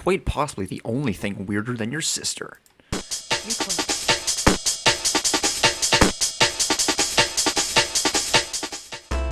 quite possibly the only thing weirder than your sister.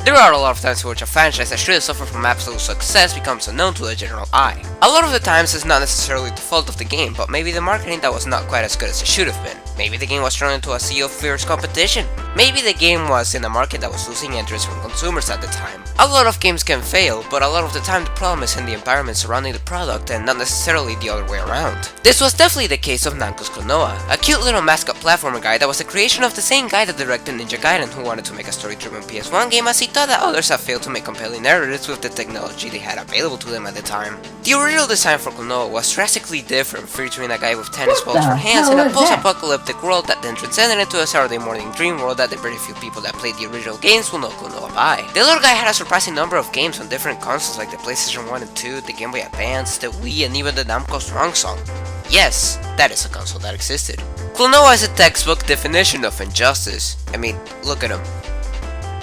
There are a lot of times in which a franchise that should have suffered from absolute success becomes unknown to the general eye. A lot of the times it's not necessarily the fault of the game, but maybe the marketing that was not quite as good as it should have been. Maybe the game was thrown into a sea of fierce competition. Maybe the game was in a market that was losing interest from consumers at the time. A lot of games can fail, but a lot of the time the problem is in the environment surrounding the product and not necessarily the other way around. This was definitely the case of Namco's Klonoa, a cute little mascot platformer guy that was the creation of the same guy that directed Ninja Gaiden, who wanted to make a story-driven PS1 game as he thought that others have failed to make compelling narratives with the technology they had available to them at the time. The original design for Klonoa was drastically different, featuring a guy with tennis balls for hands in a post-apocalyptic world that then transcended into a Saturday morning dream world that the very few people that played the original games will know Klonoa by. The little guy had a surprising number of games on different consoles like the PlayStation 1 and 2, the Game Boy Advance, the Wii, and even the Namco Strong Song. Yes, that is a console that existed. Klonoa is a textbook definition of injustice. I mean, look at him.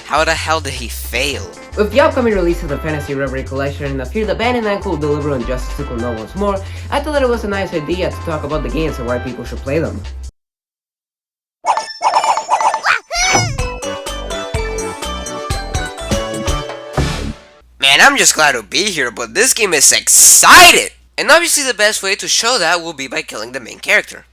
How the hell did he fail? With the upcoming release of the Fantasy Reverie Collection and the fear that Bandai Namco will deliver injustice to Klonoa once more, I thought that it was a nice idea to talk about the games and why people should play them. Man, I'm just glad to be here, but this game is excited! And obviously the best way to show that will be by killing the main character.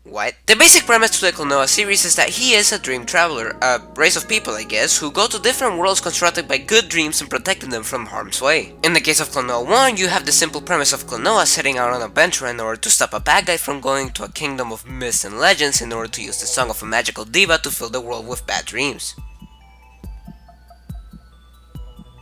What? The basic premise to the Klonoa series is that he is a dream traveler, a race of people I guess, who go to different worlds constructed by good dreams and protecting them from harm's way. In the case of Klonoa 1, you have the simple premise of Klonoa setting out on an adventure in order to stop a bad guy from going to a kingdom of myths and legends in order to use the song of a magical diva to fill the world with bad dreams.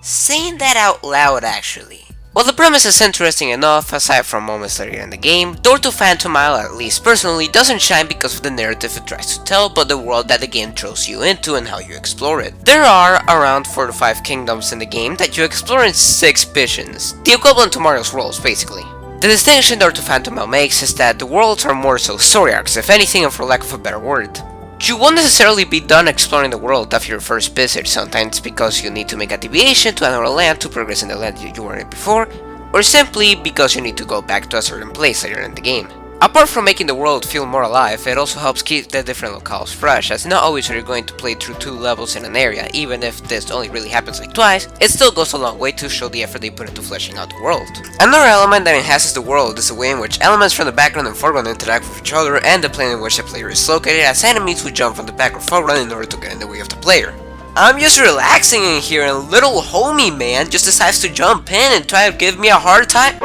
Saying that out loud actually. While the premise is interesting enough, aside from moments later in the game, Door to Phantom Isle, at least personally, doesn't shine because of the narrative it tries to tell, but the world that the game throws you into and how you explore it. There are around 4 to 5 kingdoms in the game that you explore in 6 missions, the equivalent to Mario's worlds basically. The distinction Door to Phantom Isle makes is that the worlds are more so story arcs, if anything, and for lack of a better word. You won't necessarily be done exploring the world after your first visit, sometimes because you need to make a deviation to another land to progress in the land you were in before, or simply because you need to go back to a certain place later in the game. Apart from making the world feel more alive, it also helps keep the different locales fresh, as not always are you going to play through 2 levels in an area. Even if this only really happens like twice, it still goes a long way to show the effort they put into fleshing out the world. Another element that enhances the world is the way in which elements from the background and foreground interact with each other, and the plane in which the player is located, as enemies who jump from the back or foreground in order to get in the way of the player. I'm just relaxing in here and little homie man just decides to jump in and try to give me a hard time?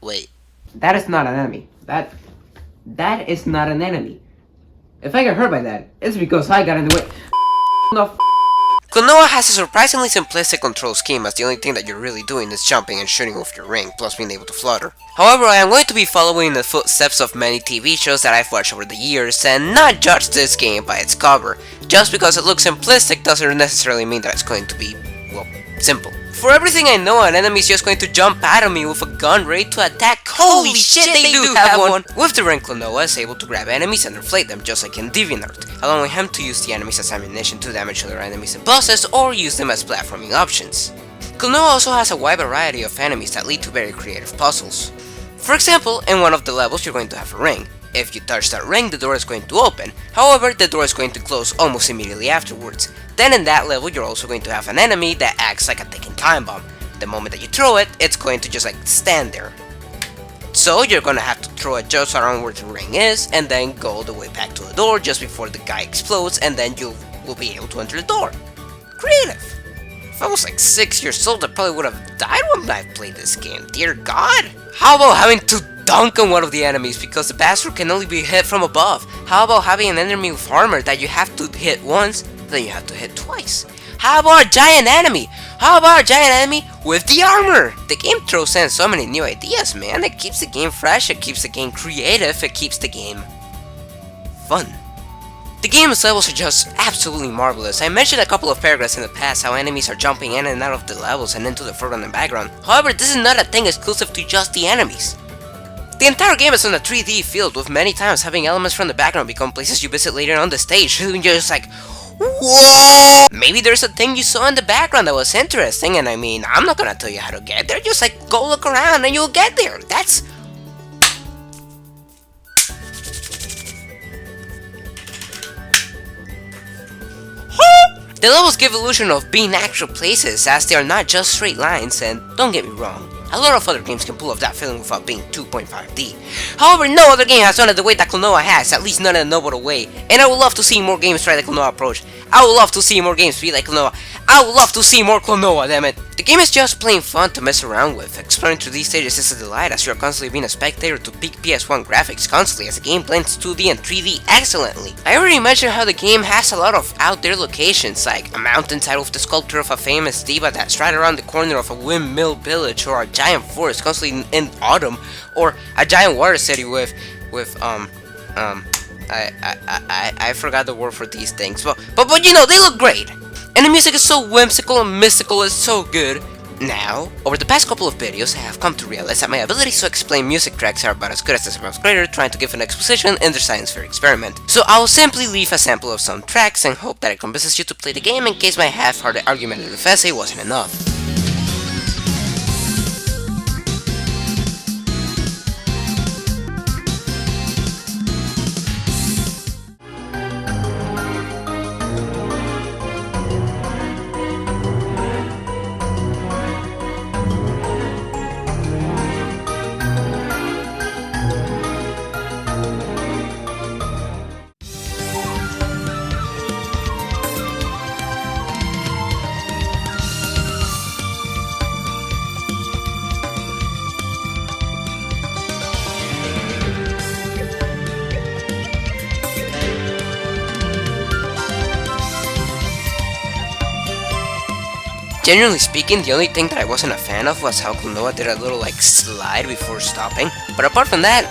Wait. That is not an enemy. That is not an enemy. If I get hurt by that, it's because I got in the way. Klonoa has a surprisingly simplistic control scheme, as the only thing that you're really doing is jumping and shooting with your ring, plus being able to flutter. However, I am going to be following the footsteps of many TV shows that I've watched over the years, and not judge this game by its cover. Just because it looks simplistic doesn't necessarily mean that it's going to be, well, simple. For everything I know, an enemy is just going to jump at me with a gun ready to attack. Holy shit, they do have one! With the ring, Klonoa is able to grab enemies and inflate them, just like in DeviantArt, allowing him to use the enemies as ammunition to damage other enemies and bosses, or use them as platforming options. Klonoa also has a wide variety of enemies that lead to very creative puzzles. For example, in one of the levels you're going to have a ring. If you touch that ring, the door is going to open. However, the door is going to close almost immediately afterwards. Then in that level, you're also going to have an enemy that acts like a ticking time bomb. The moment that you throw it, it's going to just like stand there. So you're going to have to throw it just around where the ring is, and then go all the way back to the door just before the guy explodes, and then you will be able to enter the door. Creative! If I was like 6 years old, I probably would have died when I played this game, dear god! How about having to dunk on one of the enemies because the bastard can only be hit from above? How about having an enemy with armor that you have to hit once, then you have to hit twice? How about a giant enemy? How about a giant enemy with the armor? The game throws in so many new ideas, man. It keeps the game fresh, it keeps the game creative, it keeps the game fun. The game's levels are just absolutely marvelous. I mentioned a couple of paragraphs in the past how enemies are jumping in and out of the levels and into the foreground and background. However, this is not a thing exclusive to just the enemies. The entire game is on a 3D field, with many times having elements from the background become places you visit later on the stage, and you're just like, Whoa! Maybe there's a thing you saw in the background that was interesting, and I mean, I'm not gonna tell you how to get there, just like go look around and you'll get there. That's... The levels give illusion of being actual places, as they are not just straight lines, and don't get me wrong, a lot of other games can pull off that feeling without being 2.5D. However, no other game has done it the way that Klonoa has, at least not in a notable way, and I would love to see more games try the Klonoa approach. I would love to see more games be like Klonoa. I would love to see more Klonoa, damn it. The game is just plain fun to mess around with. Exploring through these stages is a delight, as you are constantly being a spectator to peak PS1 graphics constantly, as the game blends 2D and 3D excellently. I already mentioned how the game has a lot of out there locations, like a mountainside with the sculpture of a famous diva that's right around the corner of a windmill village, or a giant forest constantly in autumn, or a giant water city with I forgot the word for these things, but you know, they look great. And the music is so whimsical and mystical, it's so good. Now, over the past couple of videos, I have come to realize that my abilities to explain music tracks are about as good as the 7th grader trying to give an exposition in their science fair experiment. So I will simply leave a sample of some tracks and hope that it convinces you to play the game in case my half-hearted argumentative essay wasn't enough. Generally speaking, the only thing that I wasn't a fan of was how Klonoa did a little like slide before stopping, but apart from that,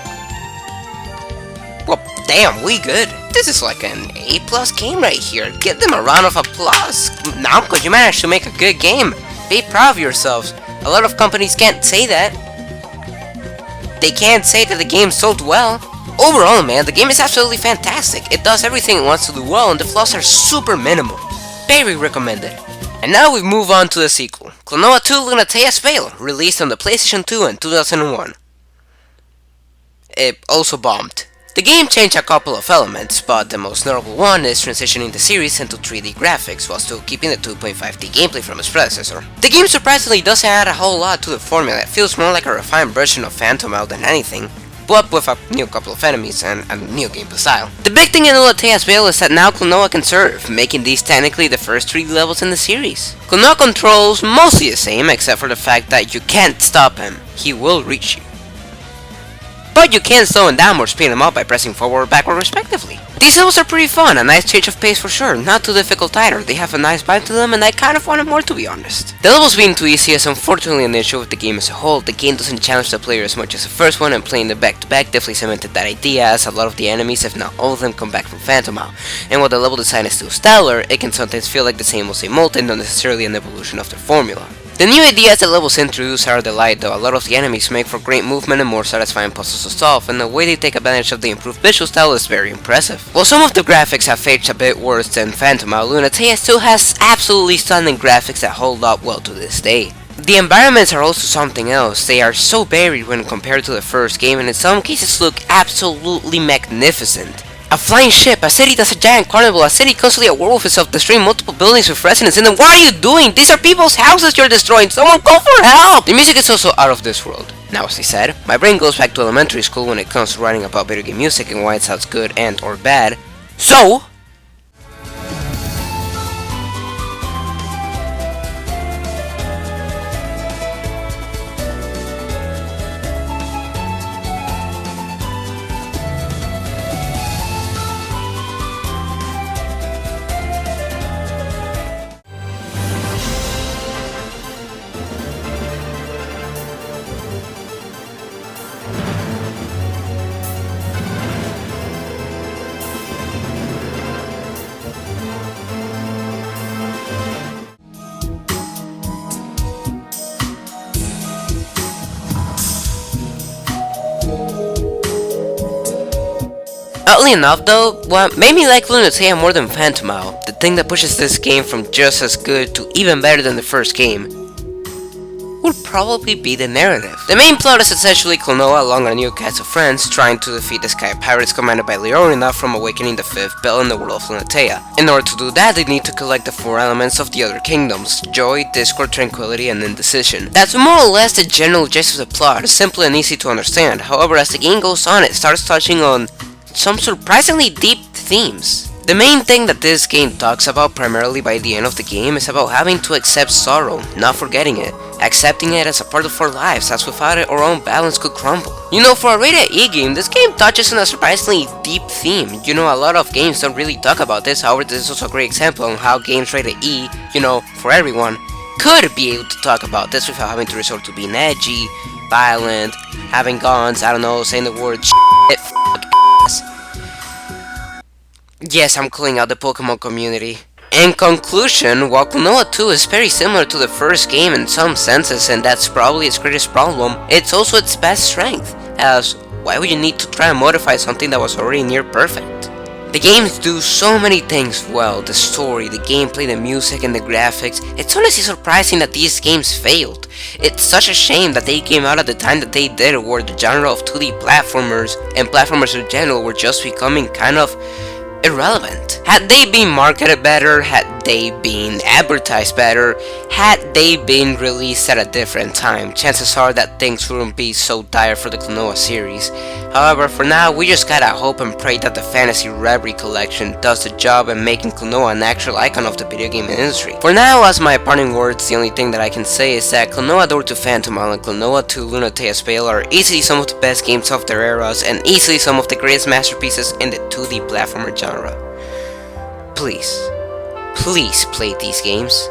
well, damn, we good. This is like an A+ game right here. Give them a round of applause. Namco, you managed to make a good game. Be proud of yourselves. A lot of companies can't say that. They can't say that the game sold well. Overall, man, the game is absolutely fantastic. It does everything it wants to do well, and the flaws are super minimal. Very recommended. And now we move on to the sequel, Klonoa 2 Lunatea's Veil, released on the PlayStation 2 in 2001. It also bombed. The game changed a couple of elements, but the most notable one is transitioning the series into 3D graphics while still keeping the 2.5D gameplay from its predecessor. The game surprisingly doesn't add a whole lot to the formula. It feels more like a refined version of Phantom than anything, but with a new couple of enemies and a new gameplay style. The big thing in Lunatea's Veil is that now Klonoa can serve, making these technically the first 3D levels in the series. Klonoa controls mostly the same, except for the fact that you can't stop him. He will reach you. But you can slow him down or speed him up by pressing forward or backward respectively. These levels are pretty fun, a nice change of pace for sure, not too difficult either. They have a nice vibe to them and I kind of wanted more, to be honest. The levels being too easy is unfortunately an issue with the game as a whole. The game doesn't challenge the player as much as the first one, and playing the back-to-back definitely cemented that idea, as a lot of the enemies, if not all of them, come back from Phantom. And while the level design is still stellar, it can sometimes feel like the same old same old and not necessarily an evolution of their formula. The new ideas the levels introduce are a delight, though. A lot of the enemies make for great movement and more satisfying puzzles to solve, and the way they take advantage of the improved visual style is very impressive. While some of the graphics have aged a bit worse than Phantom, Lunatea still has absolutely stunning graphics that hold up well to this day. The environments are also something else. They are so varied when compared to the first game, and in some cases look absolutely magnificent. A flying ship, a city that's a giant carnival, a city constantly at war with itself, destroying multiple buildings with residents in them. What are you doing? These are people's houses you're destroying. Someone call for help! The music is also out of this world. Now, as I said, my brain goes back to elementary school when it comes to writing about video game music and why it sounds good and or bad. So, Oddly enough though, what made me like Lunatea more than Phantomile, the thing that pushes this game from just as good to even better than the first game, would probably be the narrative. The main plot is essentially Klonoa along a new cast of friends trying to defeat the Sky Pirates commanded by Leorina from awakening the 5th bell in the world of Lunatea. In order to do that, they need to collect the 4 elements of the other kingdoms: joy, discord, tranquility, and indecision. That's more or less the general gist of the plot, simple and easy to understand. However, as the game goes on, it starts touching on some surprisingly deep themes. The main thing that this game talks about primarily by the end of the game is about having to accept sorrow, not forgetting it, accepting it as a part of our lives, as without it our own balance could crumble. You know, for a rated E game, this game touches on a surprisingly deep theme. You know, a lot of games don't really talk about this, however this is also a great example on how games rated E, you know, for everyone, could be able to talk about this without having to resort to being edgy, violent, having guns, I don't know, saying the word shit, ass. Yes, I'm calling out the Pokemon community. In conclusion, while Klonoa 2 is very similar to the first game in some senses, and that's probably its greatest problem, it's also its best strength, as why would you need to try and modify something that was already near perfect? The games do so many things well: the story, the gameplay, the music, and the graphics. It's honestly surprising that these games failed. It's such a shame that they came out at the time that they did, where the genre of 2D platformers, and platformers in general, were just becoming kind of irrelevant. Had they been marketed better, had they been advertised better, had they been released at a different time, chances are that things wouldn't be so dire for the Klonoa series. However, for now, we just gotta hope and pray that the Fantasy Reverie collection does the job in making Klonoa an actual icon of the video game industry. For now, as my parting words, the only thing that I can say is that Klonoa Door to Phantomile and Klonoa 2 Lunatea Spale are easily some of the best games of their eras, and easily some of the greatest masterpieces in the 2D platformer genre. Please play these games.